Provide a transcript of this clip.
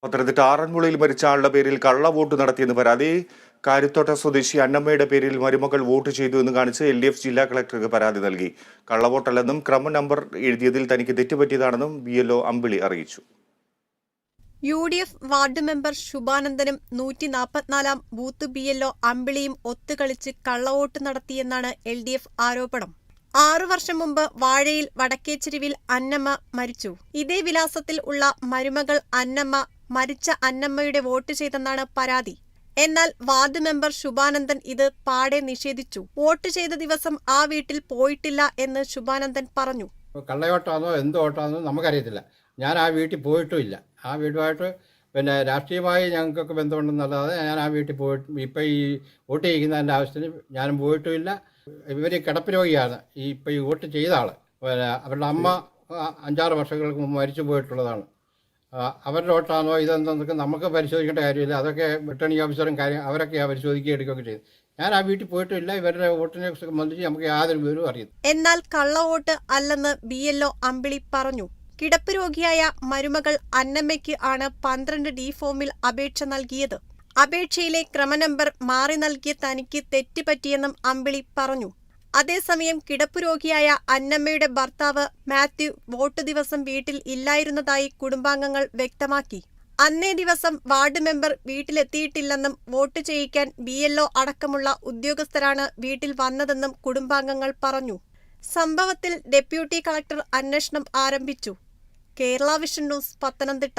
പത്തനംതിട്ട ആറന്മുളയിൽ മരിച്ച ആളുടെ പേരിൽ കള്ളവോട്ട് നടത്തിയെന്ന് പരാതി. കാരിത്തോട്ട സ്വദേശി അന്നമ്മയുടെ പേരിൽ മരുമകൾ വോട്ട് ചെയ്തു എന്ന് കാണിച്ച് LDF ജില്ലാ കളക്ടർക്ക് പരാതി നൽകി. കള്ളവോട്ടല്ലെന്നും ക്രമ നമ്പർ എഴുതിയതിൽ തനിക്ക് തെറ്റുപറ്റിയതാണെന്നും BLO അമ്പിളി അറിയിച്ചു. UDF വാർഡ് മെമ്പർ ശുഭാനന്ദനും 144 ബൂത്ത് BLO അമ്പിളിയും ഒത്തുകളിച്ച് കള്ളവോട്ട് നടത്തിയെന്നാണ് LDF ആരോപണം. 6 വർഷം മുമ്പ് വാഴയിൽ വടക്കേച്ചെരുവിൽ അന്നമ്മ മരിച്ചു. ഇതേ വിലാസത്തിൽ ഉള്ള മരുമകൾ അന്നമ്മ മരിച്ച അന്നമ്മയുടെ വോട്ട് ചെയ്തെന്നാണ് പരാതി. എന്നാൽ വാർഡ് മെമ്പർ ശുഭാനന്ദൻ ഇത് പാടെ നിഷേധിച്ചു. വോട്ട് ചെയ്ത ദിവസം ആ വീട്ടിൽ പോയിട്ടില്ല എന്ന് ശുഭാനന്ദൻ പറഞ്ഞു. കള്ളവോട്ടാണോ എന്ത് വോട്ടാണോ നമുക്കറിയത്തില്ല. ഞാൻ ആ വീട്ടിൽ പോയിട്ടുമില്ല. ആ വീട്ടുമായിട്ട് രാഷ്ട്രീയമായി ഞങ്ങൾക്കൊക്കെ ബന്ധമുണ്ടെന്നല്ലാതെ ഞാൻ ആ വീട്ടിൽ പോയിട്ട് ഇപ്പം ഈ വോട്ട് ചെയ്യുന്നതിൻ്റെ ആവശ്യത്തിന് ഞാനും പോയിട്ടുമില്ല. ഇവർ കിടപ്പ് രോഗിയാണ്. ഇപ്പം ഈ വോട്ട് ചെയ്ത ആൾ അവരുടെ അമ്മ 5-6 വർഷങ്ങൾക്ക് മുമ്പ് മരിച്ചു പോയിട്ടുള്ളതാണ്. അവരുടെ വോട്ടാണോ ഇതെന്തൊക്കെ നമുക്ക് പരിശോധിക്കേണ്ട കാര്യമില്ല. അതൊക്കെ റിട്ടേണിംഗ് ഓഫീസറും അവരൊക്കെ പരിശോധിക്കുകയും എടുക്കുകയൊക്കെ ചെയ്തു. ഞാൻ ആ വീട്ടിൽ പോയിട്ടില്ല. ഇവരുടെ വോട്ടിനെ സംബന്ധിച്ച് നമുക്ക് യാതൊരു വിവരവും അറിയില്ല. എന്നാൽ കള്ളവോട്ട് അല്ലെന്ന് BLO അമ്പിളി പറഞ്ഞു. കിടപ്പ് രോഗിയായ മരുമകൾ അന്നമ്മയ്ക്ക് ആണ് 12D ഫോമിൽ അപേക്ഷ നൽകിയത്. അപേക്ഷയിലെ ക്രമനമ്പർ മാറി നൽകിയ തനിക്ക് തെറ്റുപറ്റിയെന്നും അമ്പിളി പറഞ്ഞു. അതേസമയം കിടപ്പ് രോഗിയായ അന്നമ്മയുടെ ഭർത്താവ് മാത്യു വോട്ട് ദിവസം വീട്ടിൽ ഇല്ലായിരുന്നതായി കുടുംബാംഗങ്ങൾ വ്യക്തമാക്കി. അന്നേ ദിവസം വാർഡ് മെമ്പർ വീട്ടിലെത്തിയിട്ടില്ലെന്നും വോട്ട് ചെയ്യിക്കാൻ BLO അടക്കമുള്ള ഉദ്യോഗസ്ഥരാണ് വീട്ടിൽ വന്നതെന്നും കുടുംബാംഗങ്ങൾ പറഞ്ഞു. സംഭവത്തിൽ ഡെപ്യൂട്ടി കളക്ടർ അന്വേഷണം ആരംഭിച്ചു. Kerala vision news, Pathanamthitta.